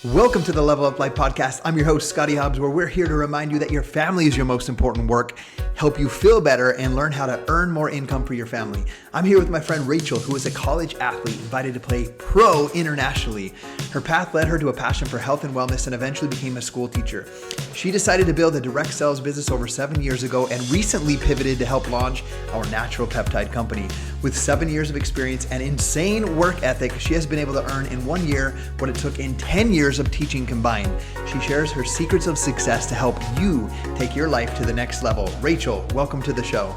Welcome to the Level Up Life podcast. I'm your host, Scottie Hobbs, where we're here to remind you that your family is your most important work, help you feel better, and learn how to earn more income for your family. I'm here with my friend Rachel, who is a college athlete invited to play pro internationally. Her path led her to a passion for health and wellness and eventually became a school teacher. She decided to build a direct sales business over 7 years ago and recently pivoted to help launch our natural peptide company. With 7 years of experience and insane work ethic, she has been able to earn in 1 year what it took in 10 years of teaching combined. She shares her secrets of success to help you take your life to the next level. Rachel, welcome to the show.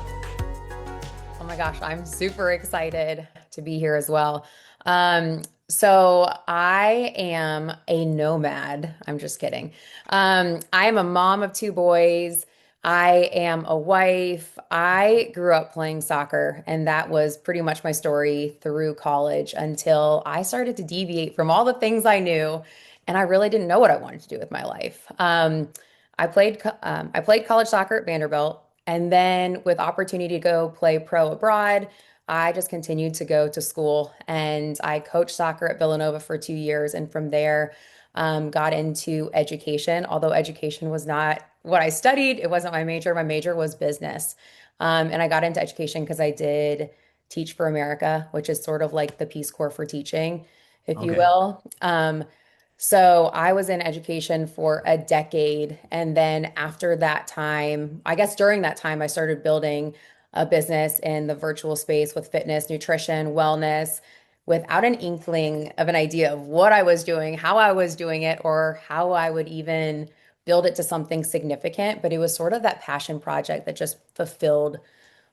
Oh my gosh, I'm super excited to be here as well. So I am a nomad. I'm just kidding. I am a mom of two boys. I am a wife. I grew up playing soccer, and that was pretty much my story through college until I started to deviate from all the things I knew, and I really didn't know what I wanted to do with my life. I played college soccer at Vanderbilt, and then with opportunity to go play pro abroad, I just continued to go to school, and I coached soccer at Villanova for 2 years, and from there got into education, although education was not what I studied. It wasn't my major. My major was business. And I got into education because I did Teach for America, which is sort of like the Peace Corps for teaching, if you Okay. will. So I was in education for a decade. And then after that time, I guess during that time, I started building a business in the virtual space with fitness, nutrition, wellness, without an inkling of an idea of what I was doing, how I was doing it, or how I would even build it to something significant. But it was sort of that passion project that just fulfilled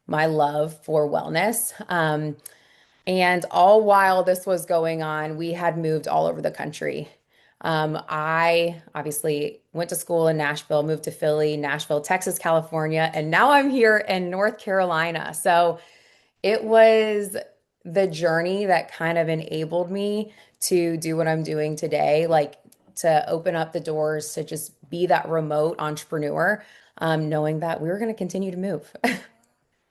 my love for wellness. And all while this was going on, we had moved all over the country. I obviously went to school in Nashville, moved to Philly, Nashville, Texas, California, and now I'm here in North Carolina. So it was the journey that kind of enabled me to do what I'm doing today, like to open up the doors to just be that remote entrepreneur, knowing that we were going to continue to move.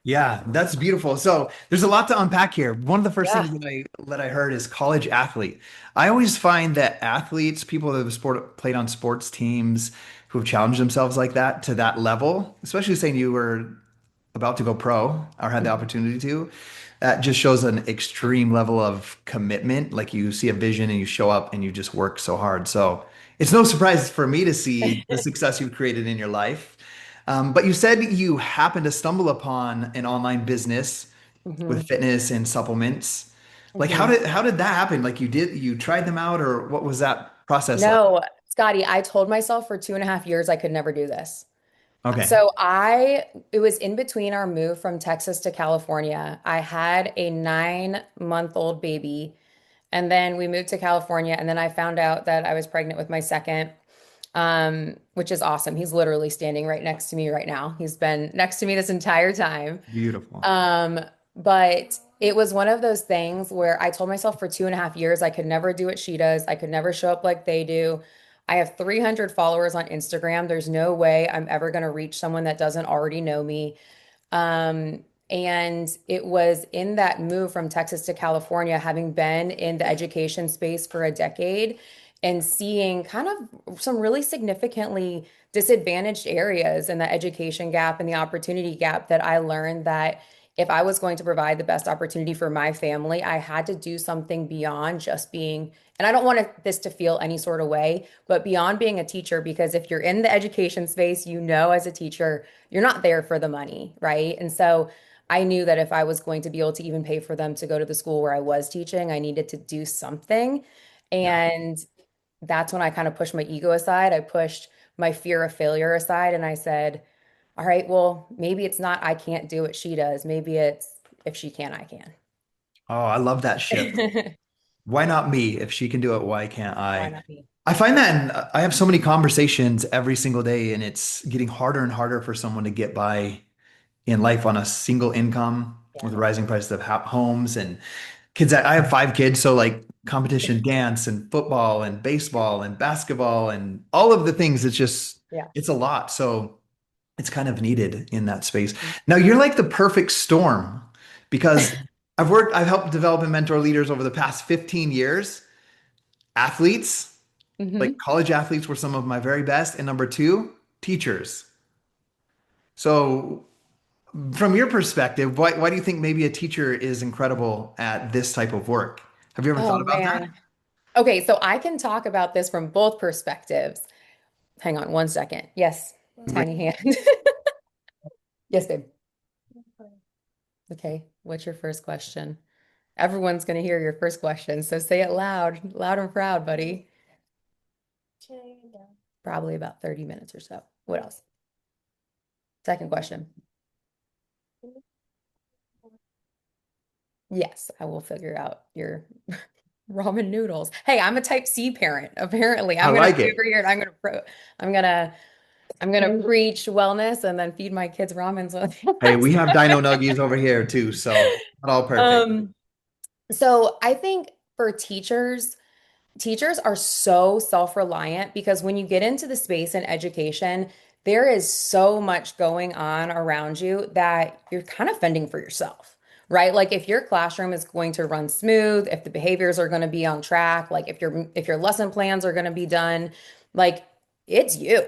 Yeah, that's beautiful. So there's a lot to unpack here. One of the first things Yeah. that I heard is college athlete. I always find that athletes, people that have played on sports teams, who have challenged themselves like that to that level, especially saying you were about to go pro or had the Mhm. opportunity to, that just shows an extreme level of commitment. Like you see a vision and you show up and you just work so hard. So it's no surprise for me to see the success you've created in your life. But you said you happened to stumble upon an online business with Mhm. fitness and supplements. Like Mhm. how did that happen? Like you tried them out, or what was that process like? No, Scotty, I told myself for 2.5 years I could never do this. Okay. It was in between our move from Texas to California. I had a 9-month-old baby, and then we moved to California, and then I found out that I was pregnant with my second, which is awesome. He's literally standing right next to me right now. He's been next to me this entire time. Beautiful. Um, but it was one of those things where I told myself for 2.5 years I could never do what she does. I could never show up like they do. I have 300 followers on Instagram. There's no way I'm ever going to reach someone that doesn't already know me. And it was in that move from Texas to California, having been in the education space for a decade and seeing kind of some really significantly disadvantaged areas in the education gap and the opportunity gap, that I learned that if I was going to provide the best opportunity for my family, I had to do something beyond just being, and I don't want this to feel any sort of way, but beyond being a teacher, because if you're in the education space, you know, as a teacher, you're not there for the money, right? And so I knew that if I was going to be able to even pay for them to go to the school where I was teaching, I needed to do something. Yeah. And that's when I kind of pushed my ego aside. I pushed my fear of failure aside, and I said, all right, well, maybe it's not I can't do what she does. Maybe it's if she can, I Oh, I love that shift. can. Why not me? If she can do it, why can't Why I? not me? I find that I have so many conversations every single day, and it's getting harder and harder for someone to get by in life on a single income with Yeah. the rising prices of homes and kids. I have 5 kids, so like competition dance and football and baseball and basketball and all of the things. Yeah. It's a lot. So it's kind of needed in that space. Now you're like the perfect storm because I've helped develop and mentor leaders over the past 15 years, athletes, Like Hmm. college athletes were some of my very best. And number two, teachers. So from your perspective, why do you think maybe a teacher is incredible at this type of work? Have you ever Oh thought about that? man. Okay, so I can talk about this from both perspectives. Hang on one second. Yes, tiny hand. Yes, babe. Okay, what's your first question? Everyone's going to hear your first question, so say it loud, loud and proud, buddy. Probably about 30 minutes or so. What else? Second question. Yes, I will figure out your ramen noodles. Hey, I'm a type C parent, apparently. I I'm gonna like be it. over here and I'm gonna I'm gonna preach wellness and then feed my kids ramen so Hey, we have dino nuggies over here too, so not all perfect. um so I think for teachers are so self-reliant because when you get into the space in education, there is so much going on around you that you're kind of fending for yourself, right? Like if your classroom is going to run smooth, if the behaviors are going to be on track, like if your lesson plans are going to be done, like it's you.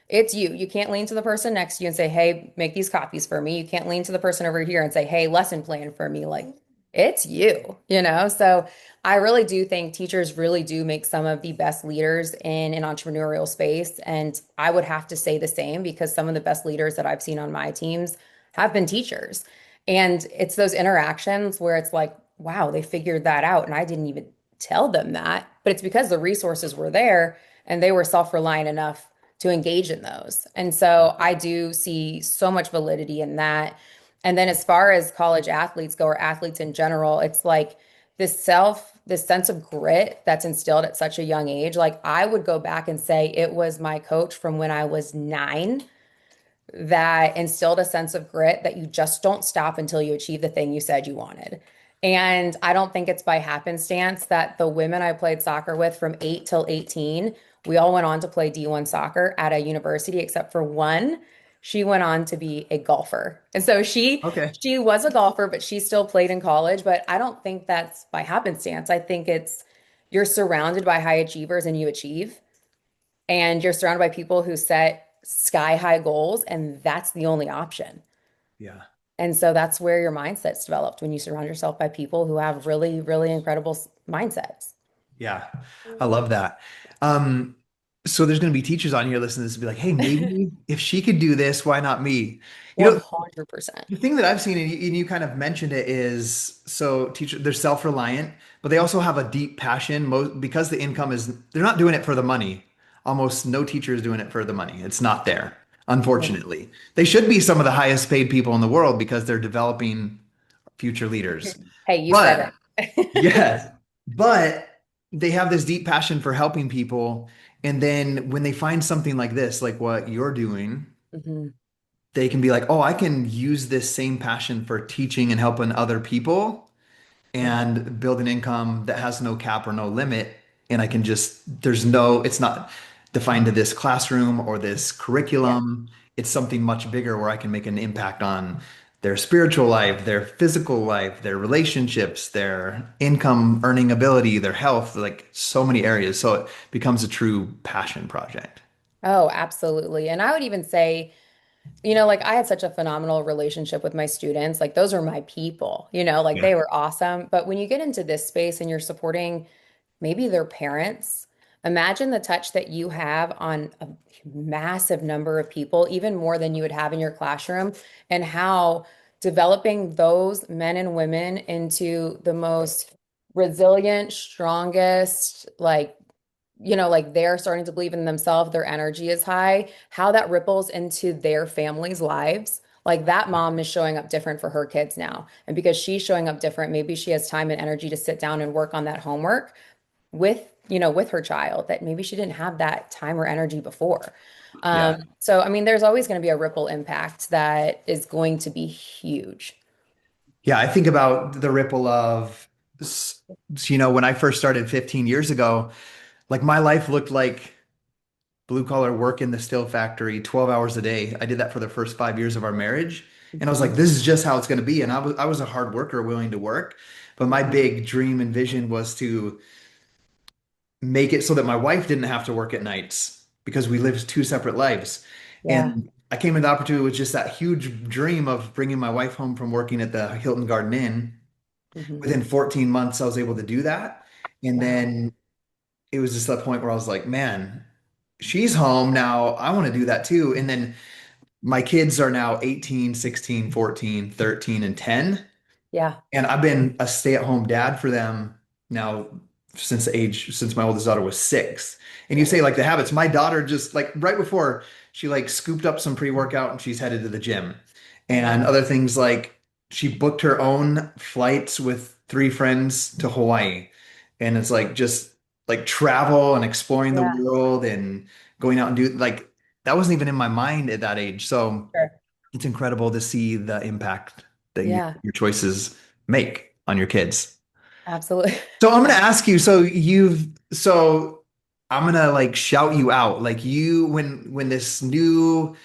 It's you. You can't lean to the person next to you and say, "Hey, make these copies for me." You can't lean to the person over here and say, "Hey, lesson plan for me." Like it's you, you know? So I really do think teachers really do make some of the best leaders in an entrepreneurial space. And I would have to say the same because some of the best leaders that I've seen on my teams have been teachers. And it's those interactions where it's like, wow, they figured that out. And I didn't even tell them that. But it's because the resources were there and they were self-reliant enough to engage in those. And so I do see so much validity in that. And then as far as college athletes go, or athletes in general, it's like, this sense of grit that's instilled at such a young age. Like I would go back and say it was my coach from when I was 9 that instilled a sense of grit that you just don't stop until you achieve the thing you said you wanted. And I don't think it's by happenstance that the women I played soccer with from 8 till 18, we all went on to play D1 soccer at a university except for one. She went on to be a golfer. And so she Okay. she was a golfer, but she still played in college, but I don't think that's by happenstance. I think it's you're surrounded by high achievers and you achieve and you're surrounded by people who set sky high goals and that's the only option. Yeah. And so that's where your mindset's developed when you surround yourself by people who have really, really incredible mindsets. Yeah. I love that. Um, so there's going to be teachers on here listening to this and be like, hey, maybe if she could do this, why not me? You know, 100%. the thing that I've seen, and you kind of mentioned it, is so teacher they're self-reliant, but they also have a deep passion. Because the income is they're not doing it for the money. Almost no teacher is doing it for the money. It's not there, unfortunately. They should be some of the highest paid people in the world because they're developing future leaders. Hey, you said But it. yes, but they have this deep passion for helping people. And then when they find something like this, like what you're doing, Mhm. they can be like, oh, I can use this same passion for teaching and helping other people and build an income that has no cap or no limit. And I can just, it's not defined to this classroom or this Yeah. curriculum. It's something much bigger where I can make an impact on their spiritual life, their physical life, their relationships, their income earning ability, their health, like so many areas. So it becomes a true passion project. Oh, absolutely. And I would even say, like I had such a phenomenal relationship with my students. Like those are my people, like Yeah. they were awesome. But when you get into this space and you're supporting maybe their parents, imagine the touch that you have on a massive number of people, even more than you would have in your classroom, and how developing those men and women into the most resilient, strongest, like they're starting to believe in themselves, their energy is high, how that ripples into their families' lives. Like that mom is showing up different for her kids now. And because she's showing up different, maybe she has time and energy to sit down and work on that homework with her child that maybe she didn't have that time or energy before. Yeah. So I mean, there's always going to be a ripple impact that is going to be huge. Yeah, I think about the ripple of, s- when I first started 15 years ago, like my life looked like blue collar work in the steel factory, 12 hours a day. I did that for the first 5 years of our marriage. And I was like, Mhm. this is just how it's going to be. And I was a hard worker willing to work. But my big dream and vision was to make it so that my wife didn't have to work at nights because we lived two separate lives. Yeah. And I came into the opportunity with just that huge dream of bringing my wife home from working at the Hilton Garden Inn. Hmm. Within 14 months, I was able to do that. And Wow. then it was just that point where I was like, man, she's home now. I want to do that too. And then my kids are now 18, 16, 14, 13, and 10. Yeah. And I've been a stay-at-home dad for them now since my oldest daughter was 6. And you say Right. like the habits, my daughter just like right before she like scooped up some pre-workout and she's headed to the gym. And other things like she booked her own flights with 3 friends to Hawaii. And it's like just like travel and exploring the Yeah. world and going out and do like that wasn't even in my mind at that age. So Sure. it's incredible to see the impact that Yeah. your choices make on your kids. Absolutely. So I'm gonna ask you, so I'm gonna like shout you out. Like you when this new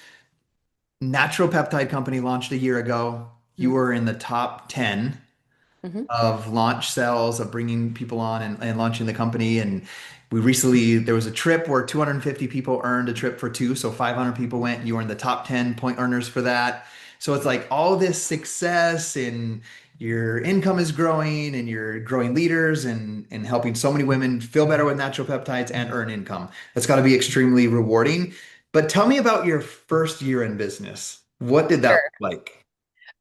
natural peptide company launched a year ago, you were in the top 10 Hmm. of launch sales of bringing people on and launching the company. And there was a trip where 250 people earned a trip for two. So 500 people went. You were in the top 10 point earners for that. So it's like all this success and your income is growing and you're growing leaders and helping so many women feel better with natural peptides and earn income. That's got to be extremely rewarding. But tell me about your first year in business. What did that look Sure. like?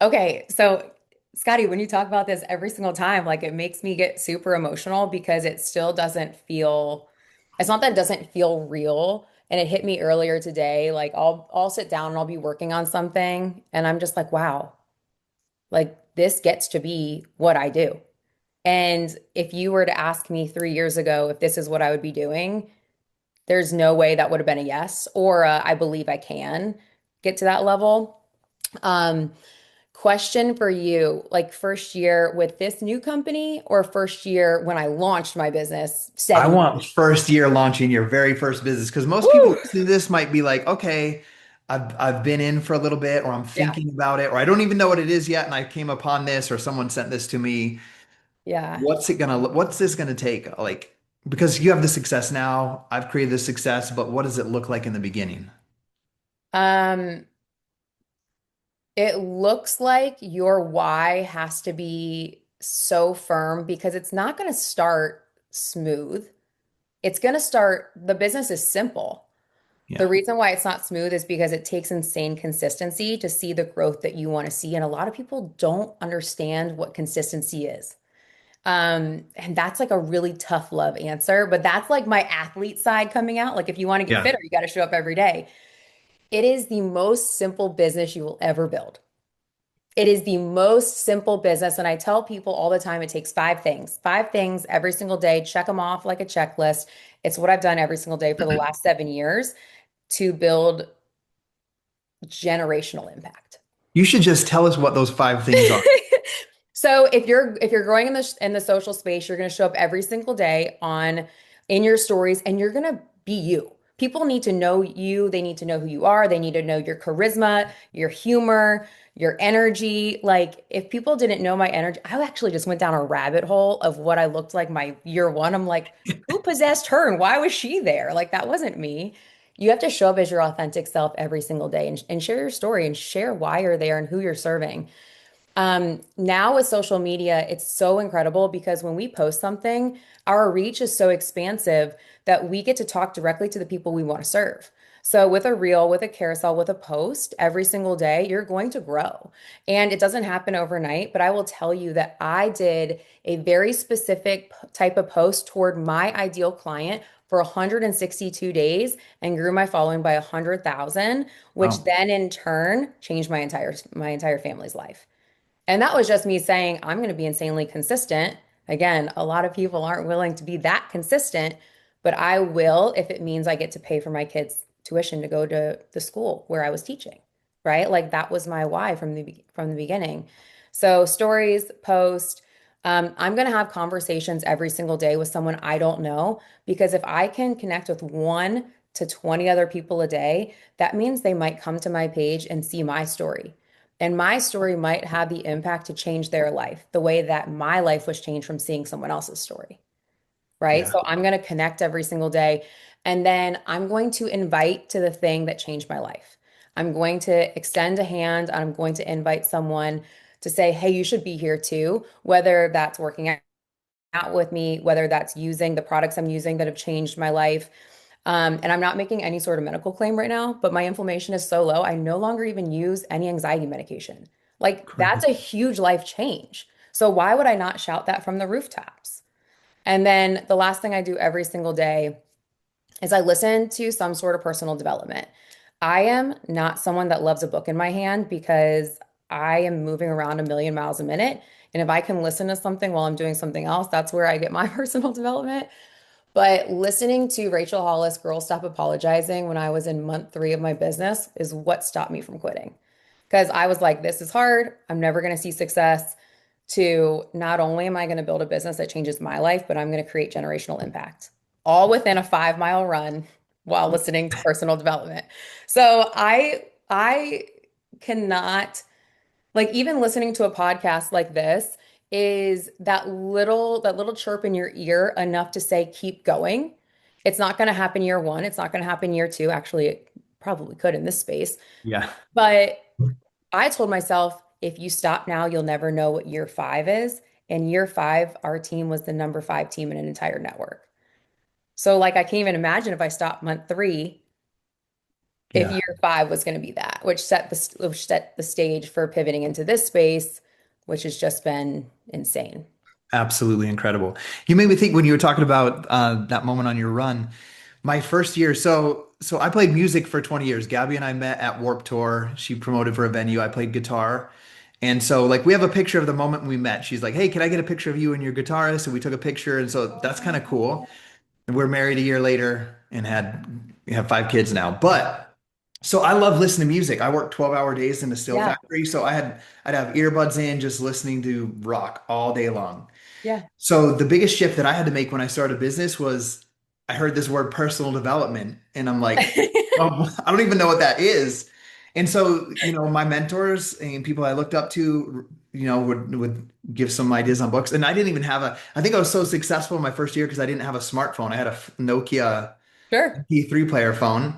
Okay, so Scottie, when you talk about this every single time, like it makes me get super emotional because it still doesn't feel, it's not that it doesn't feel real. And it hit me earlier today. Like I'll sit down and I'll be working on something and I'm just like, wow, like this gets to be what I do. And if you were to ask me 3 years ago if this is what I would be doing, there's no way that would have been a yes, or I believe I can get to that level. Um, Question for you, like first year with this new company or first year when I launched my business I 7 years? want first year launching your very first business because most people Woo! listening to this might be like, okay, I've been in for a little bit, or I'm Yeah. thinking about it, or I don't even know what it is yet, and I came upon this, or someone sent this to me. Yeah. What's this gonna take? Like, because you have the success now, I've created this success, but what does it look like in the beginning? Um, it looks like your why has to be so firm because it's not going to start smooth. It's going to start, the business is simple. The Yeah, reason why it's not smooth is because it takes insane consistency to see the growth that you want to see. And a lot of people don't understand what consistency is. And that's like a really tough love answer, but that's like my athlete side coming out. Like if you want to get yeah. fitter, you got to show up every day. It is the most simple business you will ever build. It is the most simple business. And I tell people all the time it takes 5 things every single day. Check them off like a checklist. It's what I've done every single day for the last 7 years to build generational impact. You should just tell us what those 5 things are. So if you're growing in the social space, you're going to show up every single day on in your stories and you're going to be you. People need to know you, they need to know who you are, they need to know your charisma, your humor, your energy. Like if people didn't know my energy, I actually just went down a rabbit hole of what I looked like my year one. I'm like, who possessed her and why was she there? Like that wasn't me. You have to show up as your authentic self every single day and share your story and share why you're there and who you're serving. Now with social media, it's so incredible because when we post something, our reach is so expansive that we get to talk directly to the people we want to serve. So with a reel, with a carousel, with a post every single day, you're going to grow. And it doesn't happen overnight, but I will tell you that I did a very specific type of post toward my ideal client for 162 days and grew my following by 100,000, which Oh, then in turn changed my entire family's life. And that was just me saying, I'm going to be insanely consistent. Again, a lot of people aren't willing to be that consistent, but I will if it means I get to pay for my kids' tuition to go to the school where I was teaching, right? Like that was my why from the beginning. So stories, post, I'm going to have conversations every single day with someone I don't know because if I can connect with 1 to 20 other people a day, that means they might come to my page and see my story. And my story might have the impact to change their life the way that my life was changed from seeing someone else's story, right? Yeah. So I'm going to connect every single day. And then I'm going to invite to the thing that changed my life. I'm going to extend a hand. I'm going to invite someone to say, hey, you should be here too, whether that's working out with me, whether that's using the products I'm using that have changed my life. And I'm not making any sort of medical claim right now, but my inflammation is so low, I no longer even use any anxiety medication. Like, that's Correct. a huge life change. So, why would I not shout that from the rooftops? And then the last thing I do every single day is I listen to some sort of personal development. I am not someone that loves a book in my hand because I am moving around a million miles a minute. And if I can listen to something while I'm doing something else, that's where I get my personal development. But listening to Rachel Hollis, Girl Stop Apologizing, when I was in month 3 of my business is what stopped me from quitting. Because I was like, this is hard. I'm never going to see success. To not only am I going to build a business that changes my life, but I'm going to create generational impact, all within a 5 mile run while listening to personal development. So I cannot, like, even listening to a podcast like this is that little chirp in your ear enough to say keep going. It's not going to happen year 1, it's not going to happen year 2. Actually, it probably could in this space. Yeah. But I told myself, if you stop now, you'll never know what year 5 is. And year 5, our team was the number 5 team in an entire network. So, like, I can't even imagine if I stopped month 3, if Yeah. year 5 was going to be that, which set the stage for pivoting into this space, which has just been insane. Absolutely incredible. You made me think when you were talking about that moment on your run. My first year, so I played music for 20 years. Gabby and I met at Warped Tour. She promoted for a venue. I played guitar. And so like we have a picture of the moment we met. She's like, "Hey, can I get a picture of you and your guitarist?" And we took a picture. And so that's kind of cool. And we're married a year later and we have 5 kids now. But so I love listening to music. I worked 12-hour days in a steel Yeah. factory. So I'd have earbuds in just listening to rock all day long. Yeah. So the biggest shift that I had to make when I started a business was I heard this word personal development and I'm like, oh, I don't even know what that is. And so, my mentors and people I looked up to, would give some ideas on books. And I didn't even I think I was so successful in my first year because I didn't have a smartphone. I had a Nokia Sure. MP3 player phone.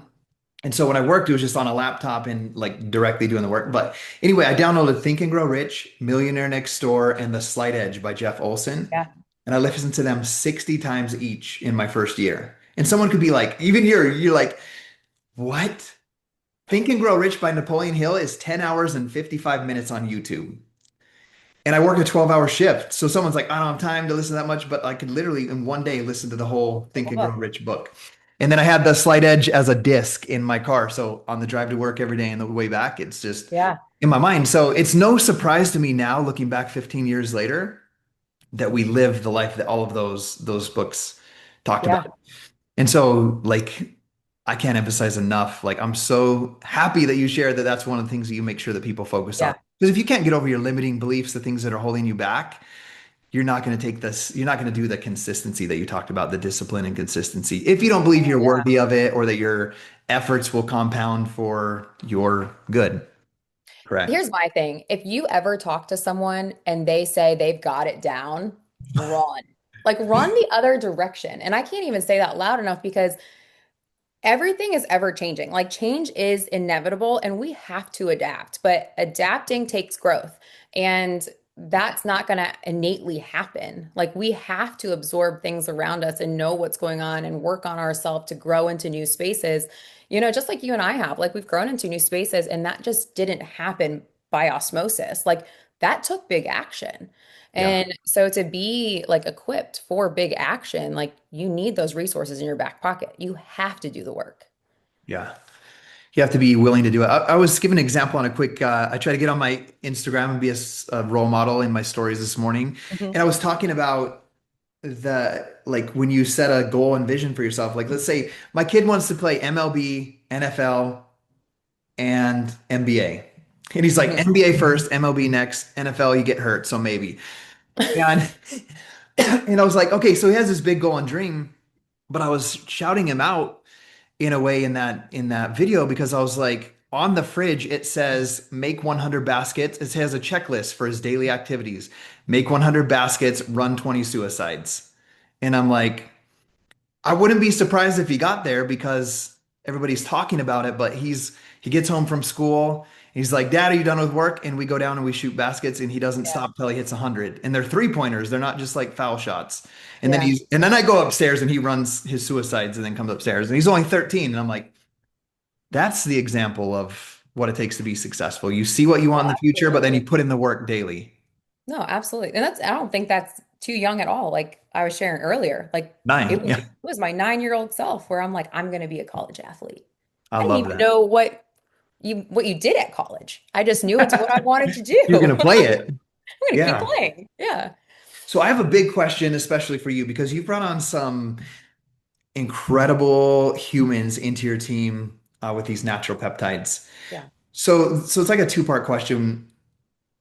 And so when I worked, it was just on a laptop and like directly doing the work. But anyway, I downloaded Think and Grow Rich, Millionaire Next Door, and The Slight Edge by Jeff Olson. Yeah. And I listened to them 60 times each in my first year. And someone could be like, even here, you're like, what? Think and Grow Rich by Napoleon Hill is 10 hours and 55 minutes on YouTube. And I work a 12-hour shift. So someone's like, I don't have time to listen to that much, but I could literally in one day listen to the whole The Think whole and Grow book. Rich book. And then I had the Slight Edge as a disc in my car. So on the drive to work every day and the way back, it's just Yeah. in my mind. So it's no surprise to me now, looking back 15 years later, that we lived the life that all of those books talked about. Yeah. And so like I can't emphasize enough. Like I'm so happy that you shared that that's one of the things that you make sure that people focus on. Yeah. Because if you can't get over your limiting beliefs, the things that are holding you back, you're not going to do the consistency that you talked about, the discipline and consistency. If you don't believe Oh, you're yeah. worthy of it or that your efforts will compound for your good. Correct. Here's my thing. If you ever talk to someone and they say they've got it down, run. Like, run the other direction. And I can't even say that loud enough because everything is ever changing. Like, change is inevitable and we have to adapt, but adapting takes growth. And that's not going to innately happen. Like, we have to absorb things around us and know what's going on and work on ourselves to grow into new spaces. Just like you and I have, like, we've grown into new spaces and that just didn't happen by osmosis. Like, that took big action. Yeah. And so to be like equipped for big action, like, you need those resources in your back pocket. You have to do the work. Yeah. You have to be willing to do it. I was given an example on a quick, I try to get on my Instagram and be a role model in my stories this morning. Mhm. And I was talking about like when you set a goal and vision for yourself, like let's say my kid wants to play MLB, NFL, and NBA. And he's like, Mhm. NBA first, MLB next, NFL, you get hurt, so maybe. And and I was like, okay, so he has this big goal and dream, but I was shouting him out in a way in that video because I was like, on the fridge it says make 100 baskets. It has a checklist for his daily activities. Make 100 baskets, run 20 suicides. And I'm like, I wouldn't be surprised if he got there because everybody's talking about it, but he gets home from school. He's like, Dad, are you done with work? And we go down and we shoot baskets and he doesn't Yeah. stop till he hits 100. And they're three pointers. They're not just like foul shots. Yeah. And then I go upstairs and he runs his suicides and then comes upstairs and he's only 13. And I'm like, that's the example of what it takes to be successful. You see what you want in the future, but then you Absolutely. put in the work daily. No, absolutely. And I don't think that's too young at all. Like I was sharing earlier, like Nine. it Yeah. was my 9-year-old self where I'm like, I'm going to be a college athlete. I I didn't love even that. know what you did at college. I just knew it's what I wanted to do. You're going to play it. I'm going to keep Yeah. playing. Yeah. So I have a big question, especially for you, because you've brought on some incredible humans into your team with these natural peptides. Yeah. So it's like a two-part question.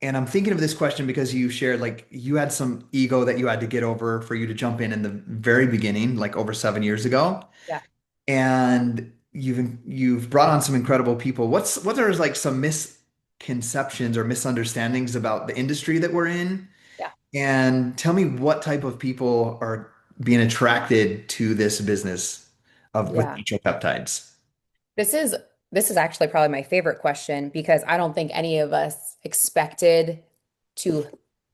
And I'm thinking of this question because you shared like you had some ego that you had to get over for you to jump in the very beginning, like over 7 years ago. Yeah. And you've brought on some incredible people. What are like some misconceptions or misunderstandings about the industry that we're in? Yeah. And tell me what type of people are being attracted to this business of with Yeah. natural peptides. This is this is actually probably my favorite question because I don't think any of us expected to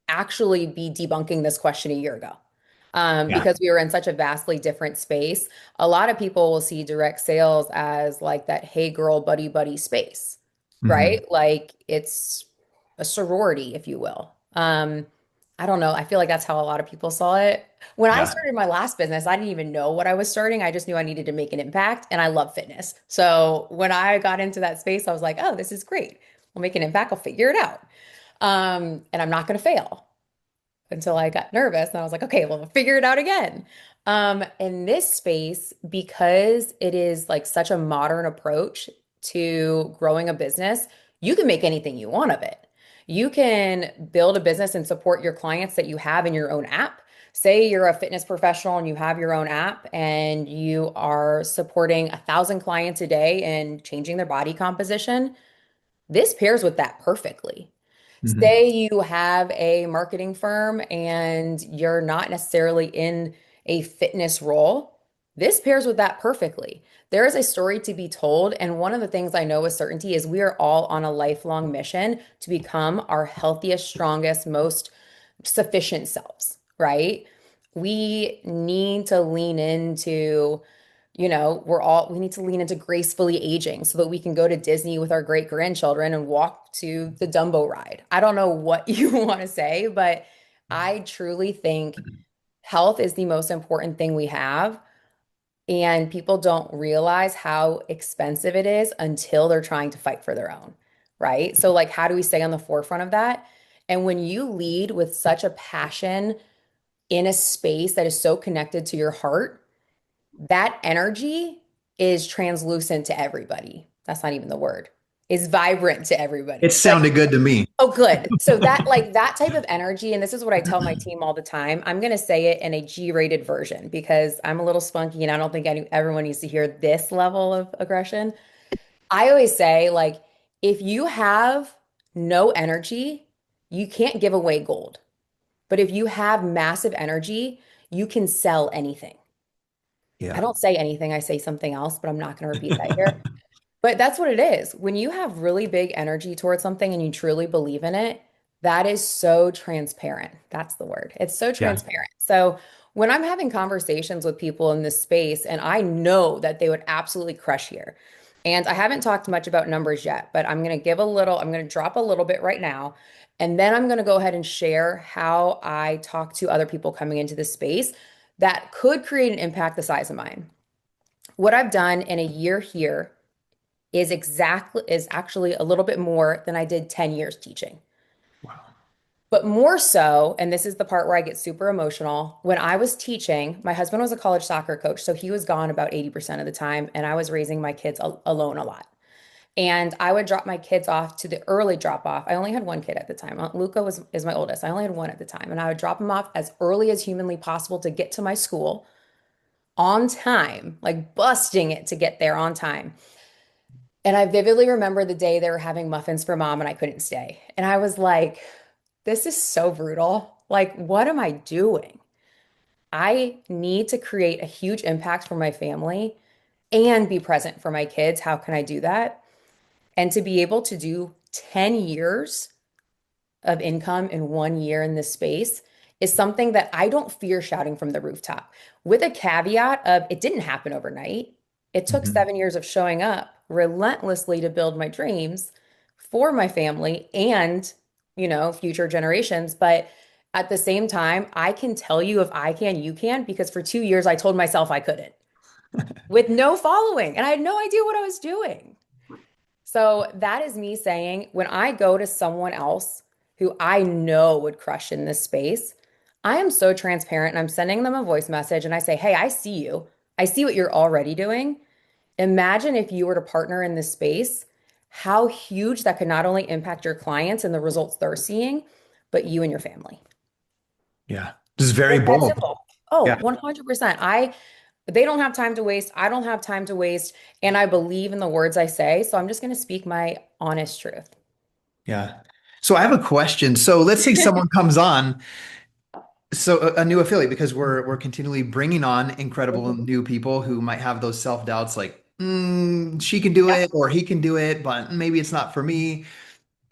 actually be debunking this question a year ago. Yeah. Because we were in such a vastly different space. A lot of people will see direct sales as like that hey girl buddy buddy space, right? Hmm. Like it's a sorority, if you will. I don't know. I feel like that's how a lot of people saw it. When I Yeah. started my last business, I didn't even know what I was starting. I just knew I needed to make an impact and I love fitness. So when I got into that space, I was like, oh, this is great. We'll make an impact. I'll figure it out. And I'm not going to fail until I got nervous and I was like, okay, well, we'll figure it out again. In this space, because it is like such a modern approach to growing a business, you can make anything you want of it. You can build a business and support your clients that you have in your own app. Say you're a fitness professional and you have your own app and you are supporting 1,000 clients a day and changing their body composition. This pairs with that perfectly. Hmm. Say you have a marketing firm and you're not necessarily in a fitness role. This pairs with that perfectly. There is a story to be told. And one of the things I know with certainty is we are all on a lifelong mission to become our healthiest, strongest, most sufficient selves, right? We need to lean into we need to lean into gracefully aging so that we can go to Disney with our great grandchildren and walk to the Dumbo ride. I don't know what you want to say, but I truly think health is the most important thing we have. And people don't realize how expensive it is until they're trying to fight for their own, right? So, like, how do we stay on the forefront of that? And when you lead with such a passion in a space that is so connected to your heart, that energy is translucent to everybody. That's not even the word. Is vibrant to It everybody. Like, sounded good to me. oh, good. So that like that type of energy, and this is what I tell my team all the time. I'm gonna say it in a G-rated version because I'm a little spunky and I don't think everyone needs to hear this level of aggression. I always say, like, if you have no energy, you can't give away gold. But if you have massive energy, you can sell anything. I Yeah. don't say anything, I say something else, but I'm not going to repeat that here. But that's what it is. When you have really big energy towards something and you truly believe in it, that is so transparent. That's the word. It's so Yeah. transparent. So when I'm having conversations with people in this space, and I know that they would absolutely crush here. And I haven't talked much about numbers yet, but I'm going to drop a little bit right now. And then I'm going to go ahead and share how I talk to other people coming into this space that could create an impact the size of mine. What I've done in a year here is actually a little bit more than I did 10 years teaching. Wow. But more so, and this is the part where I get super emotional, when I was teaching, my husband was a college soccer coach, so he was gone about 80% of the time, and I was raising my kids alone a lot. And I would drop my kids off to the early drop off. I only had one kid at the time. Luca is my oldest. I only had one at the time, and I would drop him off as early as humanly possible to get to my school on time, like busting it to get there on time. And I vividly remember the day they were having muffins for mom and I couldn't stay. And I was like, this is so brutal. Like, what am I doing? I need to create a huge impact for my family and be present for my kids. How can I do that? And to be able to do 10 years of income in 1 year in this space is something that I don't fear shouting from the rooftop, with a caveat of it didn't happen overnight. It took Mhm. 7 years of showing up relentlessly to build my dreams for my family and, future generations. But at the same time, I can tell you if I can, you can, because for 2 years I told myself I couldn't with no following and I had no idea what I was doing. So that is me saying when I go to someone else who I know would crush in this space, I am so transparent and I'm sending them a voice message and I say, hey, I see you. I see what you're already doing. Imagine if you were to partner in this space, how huge that could not only impact your clients and the results they're seeing, but you and your family. Yeah. This is very It's that bold. simple. Oh, Yeah. 100%. They don't have time to waste. I don't have time to waste. And I believe in the words I say. So I'm just going to speak my honest truth. Yeah. So I have a question. So let's say someone comes on, so a new affiliate, because we're continually bringing on incredible Mhm. new people who might have those self-doubts like, she can do Yep. it or he can do it, but maybe it's not for me.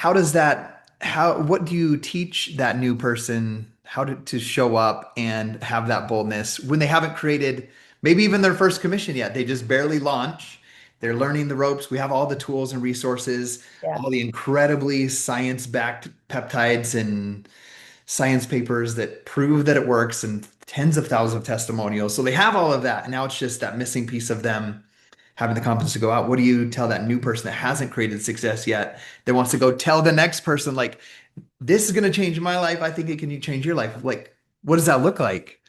What do you teach that new person how to show up and have that boldness when they haven't created maybe even their first commission yet? They just barely launch. They're learning the ropes. We have all the tools and resources, Yeah. all the incredibly science-backed peptides and science papers that prove that it works and tens of thousands of testimonials. So they have all of that. And now it's just that missing piece of them having the confidence to go out. What do you tell that new person that hasn't created success yet, that wants to go tell the next person, like, this is going to change my life. I think it can change your life. Like, what does that look like?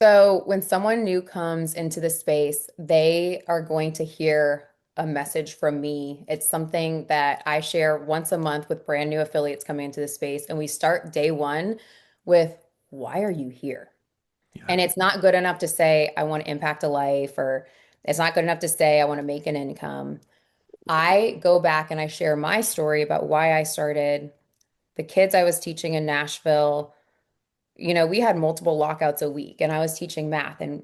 So when someone new comes into the space, they are going to hear a message from me. It's something that I share once a month with brand new affiliates coming into the space. And we start day one with, why are you here? Yeah. And it's not good enough to say, I want to impact a life, or it's not good enough to say, I want to make an income. I go back and I share my story about why I started, the kids I was teaching in Nashville. We had multiple lockouts a week, and I was teaching math. And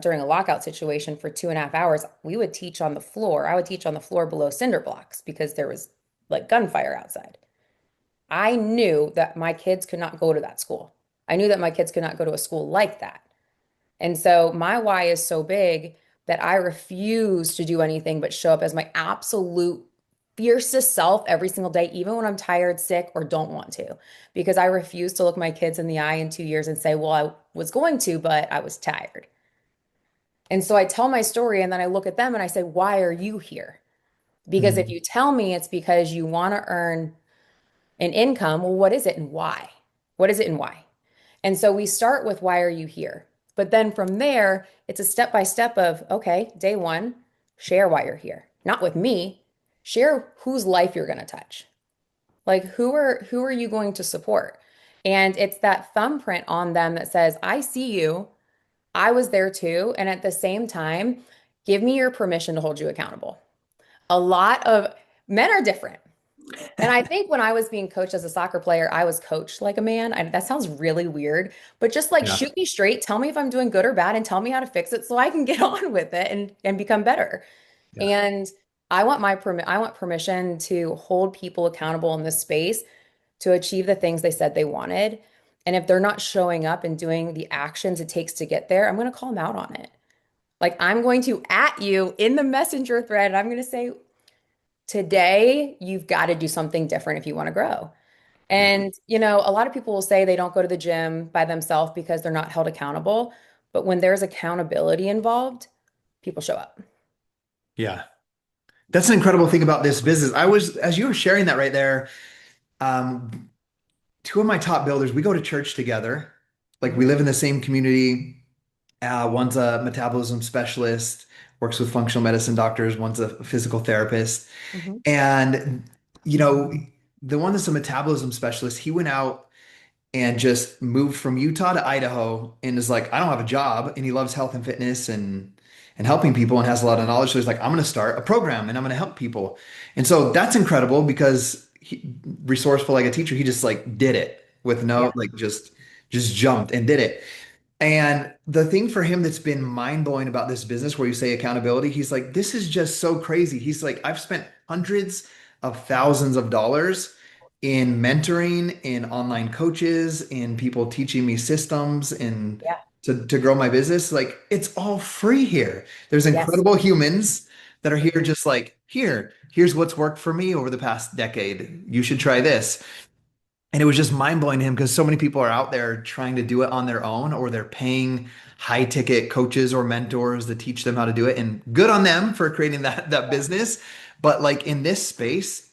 during a lockout situation for 2.5 hours, we would teach on the floor. I would teach on the floor below cinder blocks because there was like gunfire outside. I knew that my kids could not go to that school. I knew that my kids could not go to a school like that. And so my why is so big that I refuse to do anything but show up as my absolute fiercest self every single day, even when I'm tired, sick, or don't want to, because I refuse to look my kids in the eye in 2 years and say, well, I was going to, but I was tired. And so I tell my story and then I look at them and I say, why are you here? Because if Mhm. you tell me it's because you want to earn an income, well, what is it and why? What is it and why? And so we start with why are you here? But then from there, it's a step by step of, okay, day one, share why you're here. Not with me, share whose life you're going to touch. Like who are you going to support? And it's that thumbprint on them that says, I see you. I was there too. And at the same time, give me your permission to hold you accountable. A lot of men are different. And I think when I was being coached as a soccer player, I was coached like a man. That sounds really weird, but just like Yeah. shoot me straight, tell me if I'm doing good or bad, and tell me how to fix it so I can get on with it and become better. Yeah. And I want permission to hold people accountable in this space to achieve the things they said they wanted. And if they're not showing up and doing the actions it takes to get there, I'm going to call them out on it. Like I'm going to at you in the messenger thread, and I'm going to say, today you've got to do something different if you want to grow. Yeah. And, a lot of people will say they don't go to the gym by themselves because they're not held accountable. But when there's accountability involved, people show up. Yeah. That's an incredible thing about this business. As you were sharing that right there, um, two of my top builders, we go to church together. Like we Mhm. live in the same community. One's a metabolism specialist, works with functional medicine doctors. One's a physical therapist. Mhm. And, you know, the one that's a metabolism specialist, he went out and just moved from Utah to Idaho and is like, I don't have a job. And he loves health and fitness and helping people and has a lot of knowledge. So he's like, I'm going to start a program and I'm going to help people. And so that's incredible because resourceful like a teacher, he just like did it with Yeah. no, like just jumped and did it. And the thing for him that's been mind blowing about this business, where you say accountability, he's like, this is just so crazy. He's like, I've spent hundreds of thousands of dollars in mentoring, in online coaches, in people teaching me systems, and Yeah. to grow my business. Like, it's all free here. There's Yes. incredible humans that are here, just like, here's what's worked for me over the past decade. You should try this. And it was just mind blowing to him because so many people are out there trying to do it on their own, or they're paying high ticket coaches or mentors to teach them how to do it. And good on them for creating that business. But like in this space,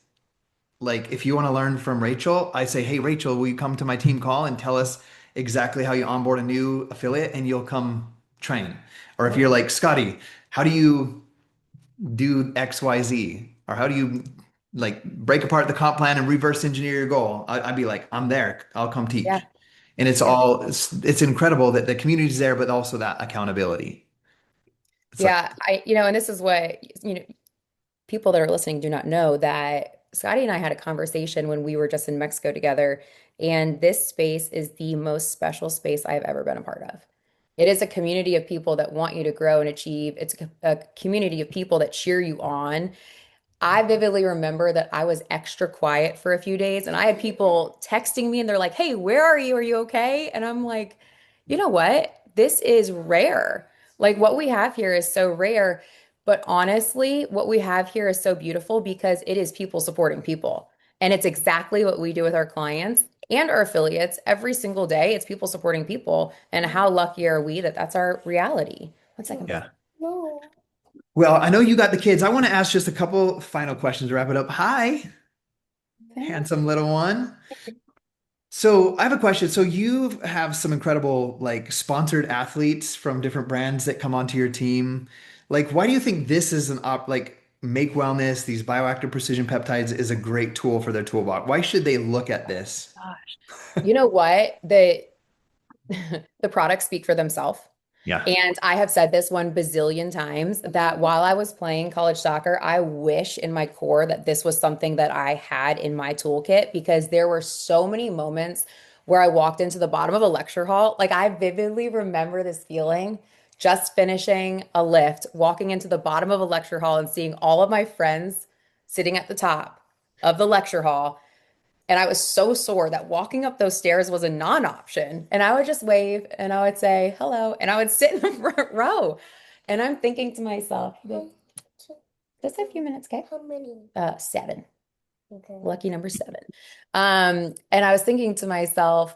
like if you want to learn from Rachel, I say, hey, Rachel, will you come to my team call and tell us exactly how you onboard a new affiliate, and you'll come train? Or if you're like, Scottie, how do you do XYZ? Or how do you like break apart the comp plan and reverse engineer your goal? I'd be like, I'm there. I'll come Yeah. teach. And Yeah. it's incredible that the community's there, but also that accountability. It's like, Yeah. And this is what, people that are listening do not know that Scotty and I had a conversation when we were just in Mexico together, and this space is the most special space I've ever been a part of. It is a community of people that want you to grow and achieve. It's a community of people that cheer you on. I vividly remember that I was extra quiet for a few days and I had people texting me and they're like, "Hey, where are you? Are you okay?" And I'm like, "You know what? This is rare. Like what we have here is so rare, but honestly, what we have here is so beautiful because it is people supporting people. And it's exactly what we do with our clients and our affiliates every single day. It's people supporting people. And how lucky are we that that's our reality? One second, bud. yeah. Well, I know you got the kids. I want to ask just a couple final questions to wrap it up. Hi, handsome little one. So I have a question. So you have some incredible like sponsored athletes from different brands that come onto your team. Like, why do you think this is an op like Make Wellness, these bioactive precision peptides is a great tool for their toolbox? Why should they look at this? Gosh. You know what? The products speak for themselves. Yeah. And I have said this 1 bazillion times that while I was playing college soccer, I wish in my core that this was something that I had in my toolkit because there were so many moments where I walked into the bottom of a lecture hall. Like I vividly remember this feeling just finishing a lift, walking into the bottom of a lecture hall and seeing all of my friends sitting at the top of the lecture hall, and I was so sore that walking up those stairs was a non-option. And I would just wave and I would say hello and I would sit in the front row. And I'm thinking to myself, just a few minutes, okay? How many? 7. Okay. Lucky number 7. And I was thinking to myself,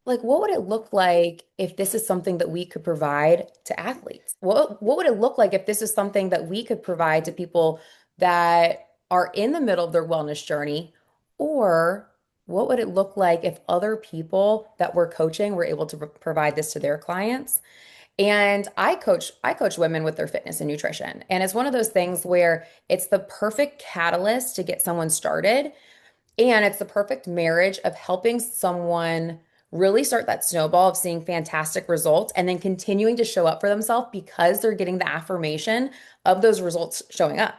like, what would it look like if this is something that we could provide to athletes? What would it look like if this is something that we could provide to people that are in the middle of their wellness journey? Or what would it look like if other people that we're coaching were able to provide this to their clients? And I coach women with their fitness and nutrition. And it's one of those things where it's the perfect catalyst to get someone started, and it's the perfect marriage of helping someone really start that snowball of seeing fantastic results and then continuing to show up for themselves because they're getting the affirmation of those results showing up.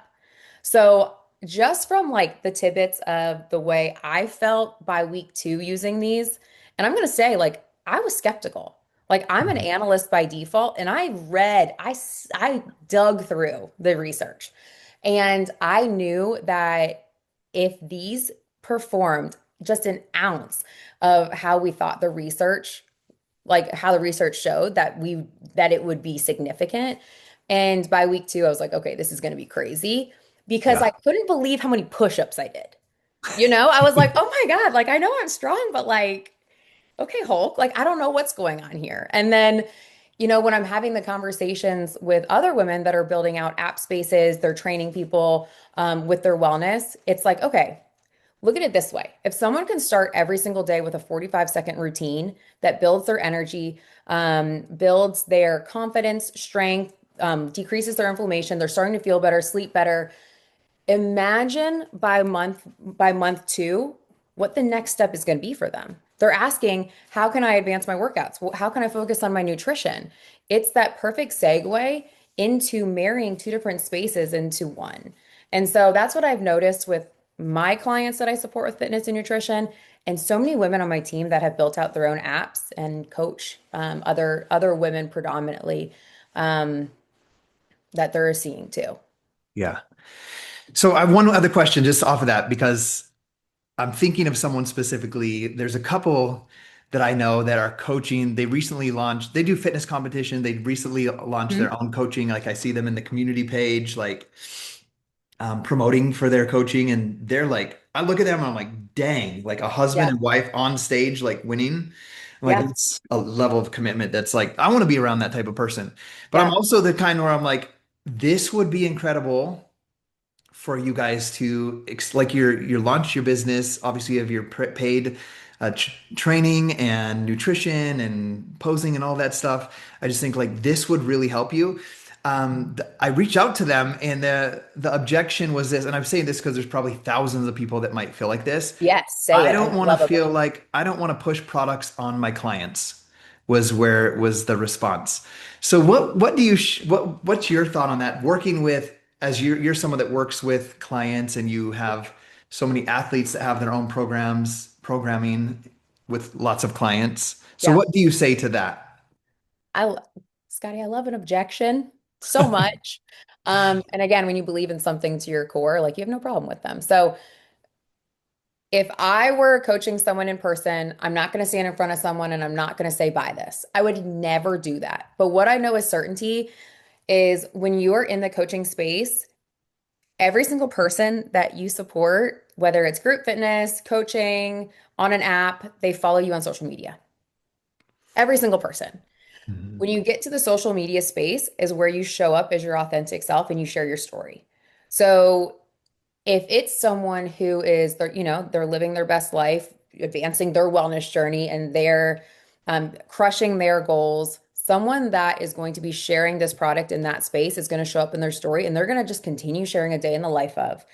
So, just from like the tidbits of the way I felt by week 2 using these, and I'm going to say, like, I was skeptical. Like, I'm an Mhm. analyst by default, and I dug through the research, and I knew that if these performed just an ounce of how we thought the research, like how the research showed that it would be significant. And by week 2, I was like, okay, this is going to be crazy because I Yeah. couldn't believe how many push-ups I did. I was like, oh my God, like I know I'm strong, but like, okay, Hulk, like I don't know what's going on here. And then, when I'm having the conversations with other women that are building out app spaces, they're training people with their wellness, it's like, okay, look at it this way. If someone can start every single day with a 45-second routine that builds their energy, builds their confidence, strength, decreases their inflammation, they're starting to feel better, sleep better. Imagine by month 2, what the next step is going to be for them. They're asking, how can I advance my workouts? How can I focus on my nutrition? It's that perfect segue into marrying two different spaces into one. And so that's what I've noticed with my clients that I support with fitness and nutrition, and so many women on my team that have built out their own apps and coach other women predominantly um, that they're seeing too. Yeah. So I have one other question just off of that because I'm thinking of someone specifically. There's a couple that I know that are coaching. They recently launched, they do fitness competition. They recently launched their Mhm. own coaching. Like I see them in the community page, like promoting for their coaching. And they're like, I look at them and I'm like, dang, like a husband Yeah, and wife on stage, like winning. I'm like, yeah, it's a level of commitment that's like, I want to be around that type of person. But I'm yeah, also the kind where I'm like, this would be incredible for you guys to like your launch your business. Obviously, you have your paid training and nutrition and posing and all that stuff. I just think like this would really help you. I reached out to them, and the objection was this, and I'm saying this because there's probably thousands of people that might feel like this. yes. Say it. I love a link. I don't want to push products on my clients was the response. So what do you what's your thought on that? Working with as you're someone that works with clients and you have so many athletes that have their own programming with lots of clients. So Yeah. what do you say to that? I, Scotty, I love an objection so much. And again, when you believe in something to your core, like you have no problem with them. So if I were coaching someone in person, I'm not going to stand in front of someone and I'm not going to say, buy this. I would never do that. But what I know with certainty is when you are in the coaching space, every single person that you support, whether it's group fitness, coaching, on an app, they follow you on social media. Every single person. Mhm. When you get to the social media space is where you show up as your authentic self and you share your story. So if it's someone who is they're living their best life, advancing their wellness journey, and they're crushing their goals, someone that is going to be sharing this product in that space is going to show up in their story and they're going to just continue sharing a day in the life of.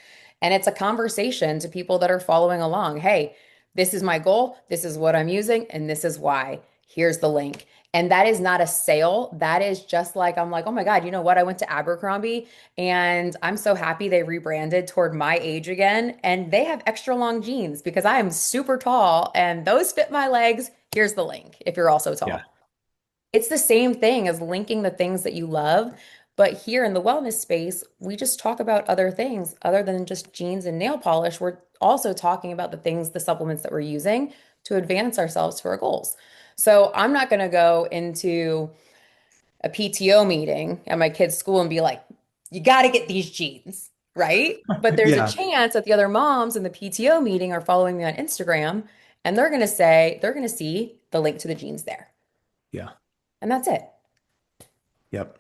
And it's a conversation to people that are following along. Hey, this is my goal. This is what I'm using. And this is why. Here's the link. And that is not a sale. That is just like, I'm like, oh my God, you know what? I went to Abercrombie and I'm so happy they rebranded toward my age again. And they have extra long jeans because I am super tall and those fit my legs. Here's the link if you're also Yeah. tall. It's the same thing as linking the things that you love. But here in the wellness space, we just talk about other things other than just jeans and nail polish. We're also talking about the things, the supplements that we're using to advance ourselves to our goals. So I'm not going to go into a PTO meeting at my kid's school and be like, you got to get these jeans, right? But there's a Yeah. chance that the other moms in the PTO meeting are following me on Instagram and they're going to see the link to the jeans there. Yeah. And that's it. Yep.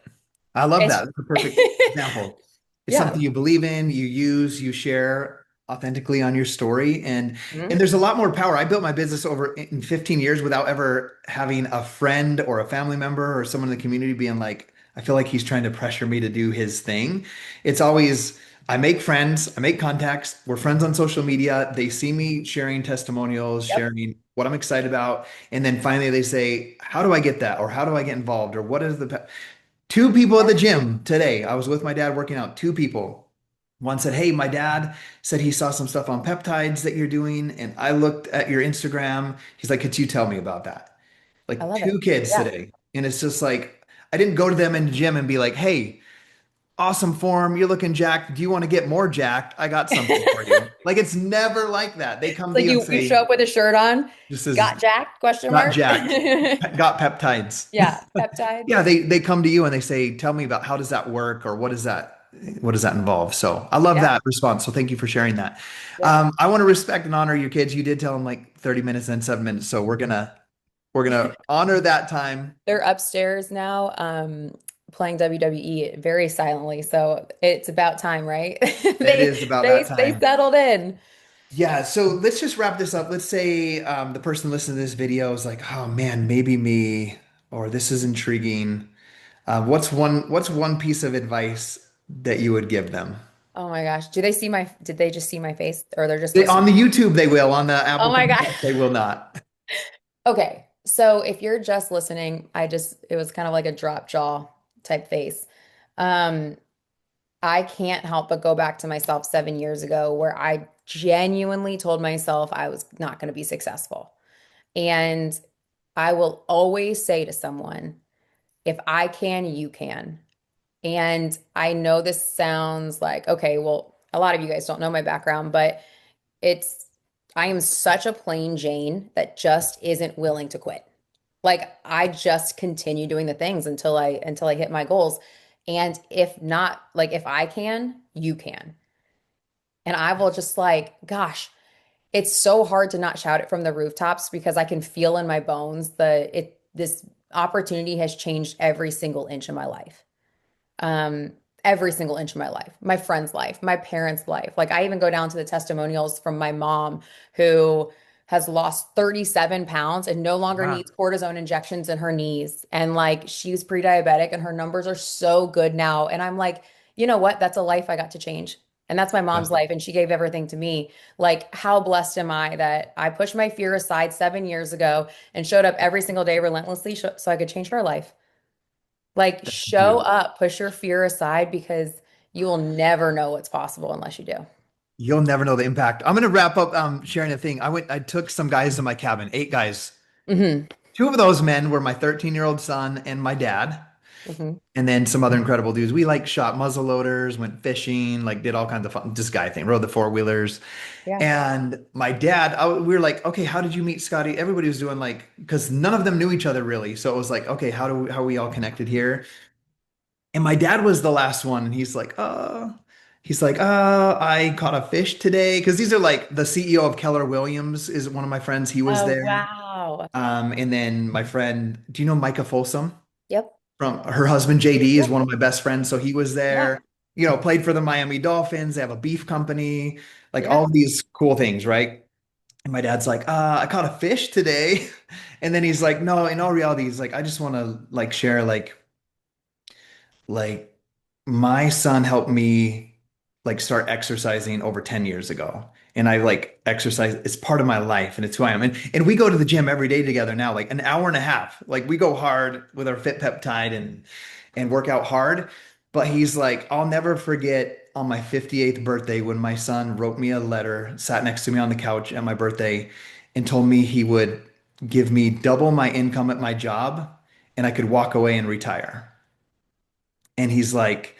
I love It's that. That's a perfect example. It's yeah. something you believe in, you use, you share authentically on your story, and Mhm. there's a lot more power. I built my business over in 15 years without ever having a friend or a family member or someone in the community being like, I feel like he's trying to pressure me to do his thing. It's always I make friends, I make contacts, we're friends on social media. They see me sharing testimonials, Yep. sharing what I'm excited about, and then finally they say, "How do I get that?" or "How do I get involved?" or "What is the Two people at the gym today. I was with my dad working out. Two people. One said, "Hey, my dad said he saw some stuff on peptides that you're doing, and I looked at your Instagram." He's like, "Could you tell me about that?" I Like love it. two kids Yeah. today. And it's just like, I didn't go to them in the gym and be like, "Hey, awesome form. You're looking jacked. Do you want to get more jacked? I got something for you." Like it's never like that. They come to Like you and you show say, up with a shirt on, "This is got jacked? Question got mark. jacked, got peptides." Yeah, peptides. Yeah, they come to you and they say, "Tell me about how does that work or what does that involve?" So I love Yeah, that response. So thank you for sharing that. yeah. I want to respect and honor your kids. You did tell them like 30 minutes and 7 minutes, so we're gonna honor that time. They're upstairs now, playing WWE very silently. So it's about time, right? It They is about that they time. settled in. Yeah, so let's just wrap this up. Let's say the person listening to this video is like, "Oh man, maybe me," or "This is intriguing." What's one piece of advice that you would give them? Oh my gosh. Did they just see my face or they're just listening? On the YouTube, they will. On the Oh Apple my God. Podcast, they will not. Okay. So if you're just listening, it was kind of like a drop jaw type face. Um, I can't help but go back to myself 7 years ago where I genuinely told myself I was not going to be successful. And I will always say to someone, if I can, you can. And I know this sounds like, okay, well, a lot of you guys don't know my background, but it's, I am such a plain Jane that just isn't willing to quit. Like I just continue doing the things until I hit my goals. And if not, like if I can, you can. And I will just like, gosh, it's so hard to not shout it from the rooftops because I can feel in my bones that this opportunity has changed every single inch of my life. Um, every single inch of my life, my friend's life, my parents' life. Like I even go down to the testimonials from my mom who has lost 37 pounds and no longer Wow. needs cortisone injections in her knees. And like she's pre-diabetic and her numbers are so good now. And I'm like, you know what? That's a life I got to change. And that's my Yeah. mom's life. And she gave everything to me. Like, how blessed am I that I pushed my fear aside 7 years ago and showed up every single day relentlessly so I could change her life. Like, show Huge. up, push your fear aside because you will never know what's possible unless you do. You'll never know the impact. I'm gonna wrap up sharing a thing. I took some guys to my cabin, 8 guys. Hmm. Two of those men were my 13-year-old son and my dad, Hmm. and then some other incredible dudes. We like shot muzzle loaders, went fishing, like did all kinds of fun, just guy thing, rode the four-wheelers. Yeah. And my dad, we were like, okay, how did you meet Scottie? Everybody was doing like, because none of them knew each other really. So it was like, okay, how are we all connected here? And my dad was the last one, and I caught a fish today. Because these are like the CEO of Keller Williams is one of my friends. He was Oh, there. wow. And then my friend, do you know Micah Folsom? Yep. From her husband JD is Yep. one of my best friends, so he was Yeah. there. Played for the Miami Dolphins. They have a beef company, like Yeah. all of these cool things, right? And my dad's like, I caught a fish today. And then he's like, no, in all reality, he's like, I just want to like share like my son helped me like start exercising over 10 years ago. And I like exercise, it's part of my life and it's who I am. And we go to the gym every day together now, like an hour and a half. Like we go hard with our fit peptide and work out hard. But he's like, I'll never forget on my 58th birthday when my son wrote me a letter, sat next to me on the couch at my birthday, and told me he would give me double my income at my job and I could walk away and retire. And he's like,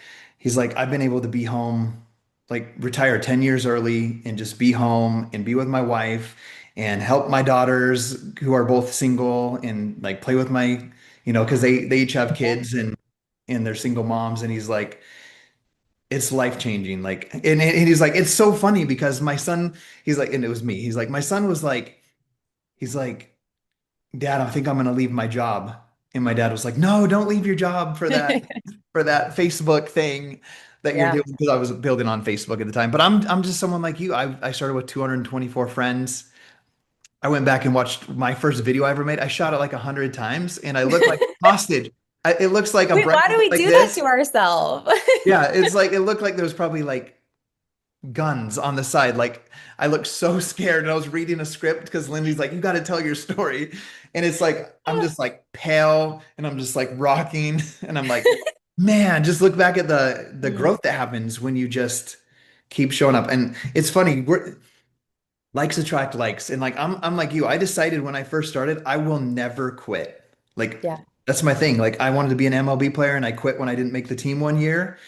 I've been able to be home, like retire 10 years early and just be home and be with my wife and help my daughters who are both single and like play with my, because they each have Yeah. kids and they're single moms. And he's like, it's life changing. Like, and he's like, it's so funny because my son, he's like, and it was me. He's like, my son was like, he's like, Dad, I think I'm gonna leave my job. And my dad was like, No, don't leave your job for that Facebook thing that you're Yeah. doing. Because I was building on Facebook at the time. But I'm just someone like you. I started with 224 friends. I went back and watched my first video I ever made. I shot it like 100 times, and I look like hostage. It looks like I'm Wait, why do breakfast we like do that to this. ourselves? Yeah, it's like it looked like there was probably like guns on the side. Like I looked so scared and I was reading a script because Lindsay's like, you got to tell your story. And it's like, I'm just like pale and I'm just like rocking. And I'm like, man, just look back at the Mm. growth that happens when you just keep showing up. And it's funny, likes attract likes. And like I'm like you. I decided when I first started, I will never quit. Like Yeah. that's my thing. Like I wanted to be an MLB player and I quit when I didn't make the team one year.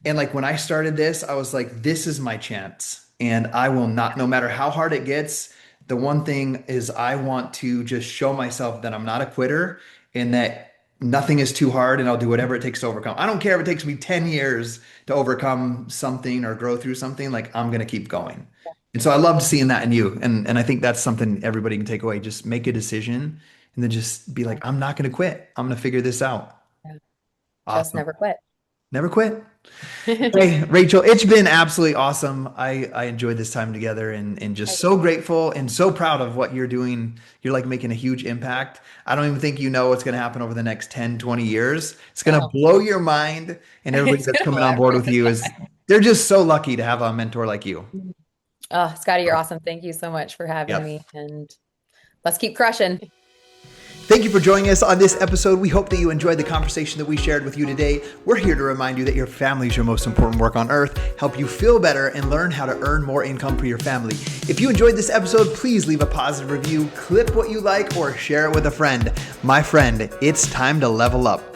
And like when I started this, I was like, this is my chance. And I will not, no matter how hard it gets, the one thing is I want to just show myself that I'm not a quitter and that nothing is too hard and I'll do whatever it takes to overcome. I don't care if it takes me 10 years to overcome something or grow through something, like I'm gonna keep going. And so I loved seeing that in you. And I think that's something everybody can take away. Just make a decision and then just be Yeah. like, I'm not gonna quit. I'm gonna figure this out. Yeah. Just Awesome. never quit. Never quit. Hey, Rachel, it's been absolutely awesome. I enjoyed this time together and just so grateful and so proud of what you're doing. You're like making a huge impact. I don't even think you know what's going to happen over the next 10, 20 years. It's going to No, blow your mind. And everybody it's that's gonna coming blow on board everyone's with you is, mind. they're just so lucky to have a mentor like you. Oh, Scotty, you're awesome. Thank you so much for having Yep. me, and let's keep crushing. Thank you for joining us on this episode. We hope that you enjoyed the conversation that we shared with you today. We're here to remind you that your family is your most important work on earth, help you feel better, and learn how to earn more income for your family. If you enjoyed this episode, please leave a positive review, clip what you like, or share it with a friend. My friend, it's time to level up.